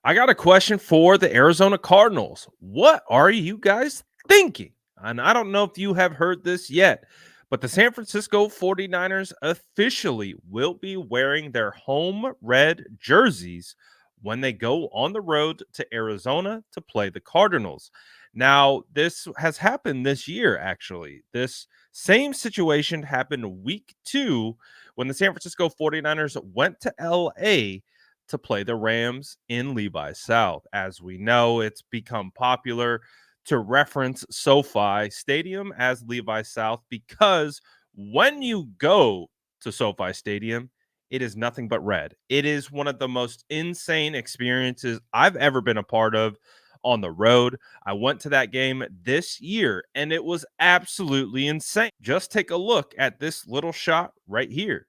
I got a question for the Arizona Cardinals. What are you guys thinking? And I don't know if you have heard this yet, but the San Francisco 49ers officially will be wearing their home red jerseys when they go on the road to Arizona to play the Cardinals. Now, this has happened this year, actually. This same situation happened week 2 when the San Francisco 49ers went to LA to play the Rams in Levi South. As we know, it's become popular to reference SoFi Stadium as Levi South because when you go to SoFi Stadium, it is nothing but red. It is one of the most insane experiences I've ever been a part of on the road. I went to that game this year and it was absolutely insane. Just take a look at this little shot right here.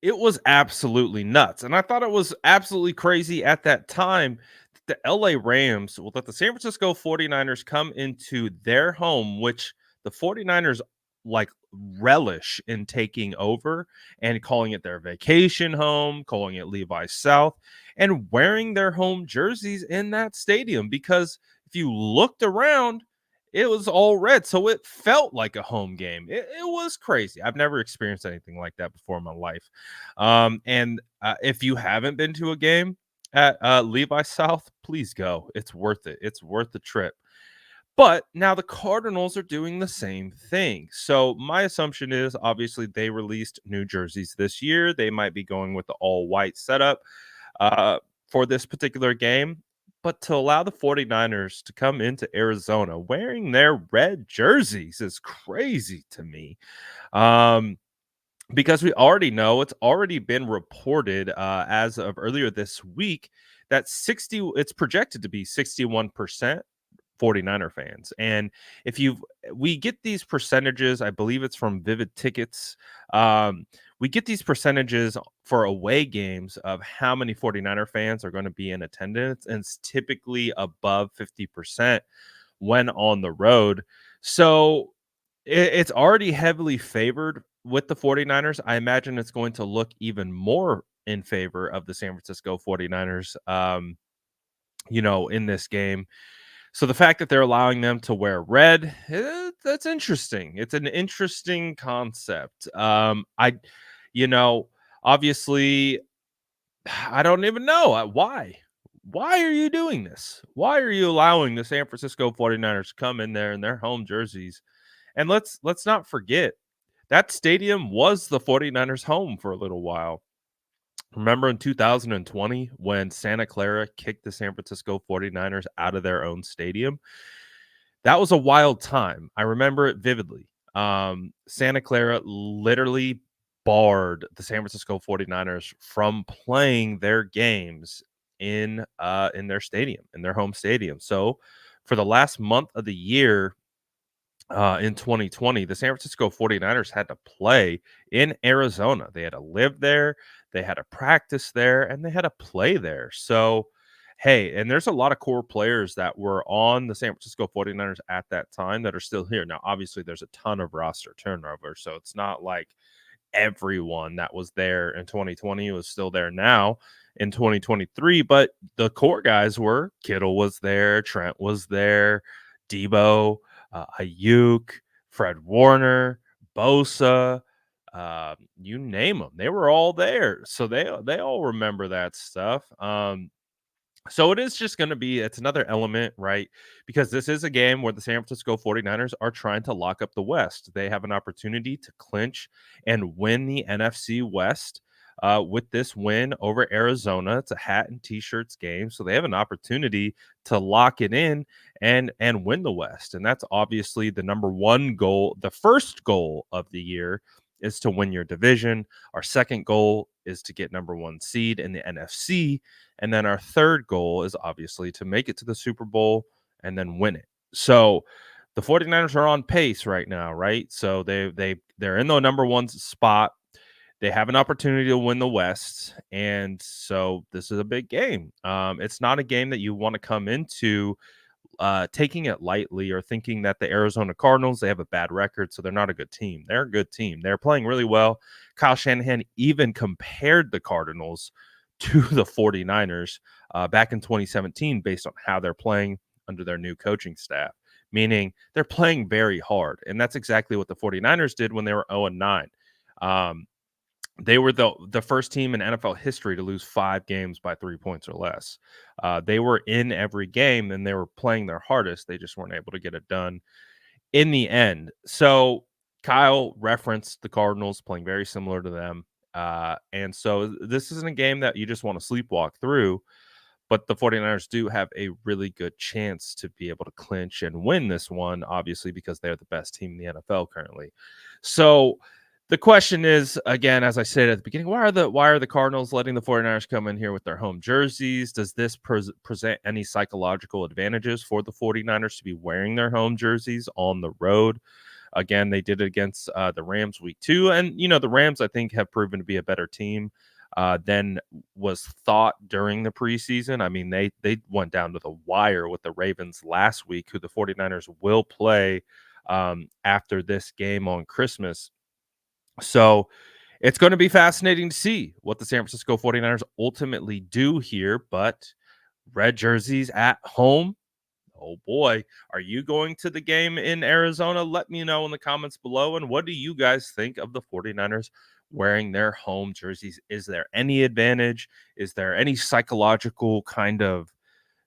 It was absolutely nuts, and I thought it was absolutely crazy at that time that the LA Rams will let the San Francisco 49ers come into their home, which the 49ers, like, relish in taking over and calling it their vacation home, calling it Levi South, and wearing their home jerseys in that stadium because if you looked around, it was all red, so it felt like a home game. It was crazy. I've never experienced anything like that before in my life. And if you haven't been to a game at Levi South, please go. It's worth it. It's worth the trip. But now the Cardinals are doing the same thing. So my assumption is obviously they released new jerseys this year. They might be going with the all white setup uh, for this particular game. But to allow the 49ers to come into Arizona wearing their red jerseys is crazy to me. Um, because we already know it's already been reported as of earlier this week that 60 it's projected to be 61% 49er fans. And if you we get these percentages, I believe it's from Vivid Tickets. We get these percentages for away games of how many 49er fans are going to be in attendance, and it's typically above 50% when on the road. So it's already heavily favored with the 49ers. I imagine it's going to look even more in favor of the San Francisco 49ers, in this game. So the fact that they're allowing them to wear red, that's interesting. It's an interesting concept. You know, obviously, I don't even know why. Why are you doing this? Why are you allowing the San Francisco 49ers to come in there in their home jerseys? And let's not forget that stadium was the 49ers home for a little while. Remember in 2020 when Santa Clara kicked the San Francisco 49ers out of their own stadium? That was a wild time. I remember it vividly. Santa Clara literally barred the San Francisco 49ers from playing their games in their stadium, in their home stadium. So for the last month of the year, in 2020, the San Francisco 49ers had to play in Arizona. They had to live there, they had to practice there, and they had to play there. So, hey, and there's a lot of core players that were on the San Francisco 49ers at that time that are still here. Now, obviously, there's a ton of roster turnover, so it's not like everyone that was there in 2020 was still there now in 2023, but the core guys were Kittle was there, Trent was there, Debo, Ayuk, Fred Warner, Bosa, you name them. They were all there. So they all remember that stuff. So it is just going to be it's another element, right? Because this is a game where the San Francisco 49ers are trying to lock up the West. They have an opportunity to clinch and win the NFC West with this win over Arizona. It's a hat and t-shirts game, so they have an opportunity to lock it in and win the West. And that's obviously the number one goal. The first goal of the year is to win your division. Our second goal is to get number one seed in the NFC. And then our third goal is obviously to make it to the Super Bowl and then win it. So the 49ers are on pace right now, right? So they're in the number one spot. They have an opportunity to win the West, and so this is a big game. It's not a game that you want to come into taking it lightly or thinking that the Arizona Cardinals, they have a bad record, so they're not a good team. They're a good team. They're playing really well. Kyle Shanahan even compared the Cardinals to the 49ers back in 2017 based on how they're playing under their new coaching staff, meaning they're playing very hard. And that's exactly what the 49ers did when they were 0-9. They were the first team in NFL history to lose 5 games by 3 points or less. They were in every game and they were playing their hardest. They just weren't able to get it done in the end. So Kyle referenced the Cardinals playing very similar to them. And so this isn't a game that you just want to sleepwalk through. But the 49ers do have a really good chance to be able to clinch and win this one, obviously, because they're the best team in the NFL currently. So the question is, again, as I said at the beginning, why are the Cardinals letting the 49ers come in here with their home jerseys? Does this present any psychological advantages for the 49ers to be wearing their home jerseys on the road? Again, they did it against the Rams week 2. And, the Rams, I think, have proven to be a better team than was thought during the preseason. I mean, they went down to the wire with the Ravens last week, who the 49ers will play after this game on Christmas. So it's going to be fascinating to see what the San Francisco 49ers ultimately do here. But red jerseys at home. Oh boy, are you going to the game in Arizona? Let me know in the comments below. And what do you guys think of the 49ers wearing their home jerseys? Is there any advantage? Is there any psychological kind of,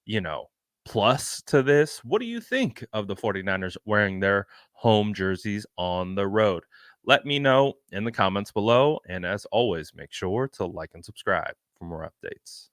you know, plus to this? What do you think of the 49ers wearing their home jerseys on the road? Let me know in the comments below. And as always, make sure to like and subscribe for more updates.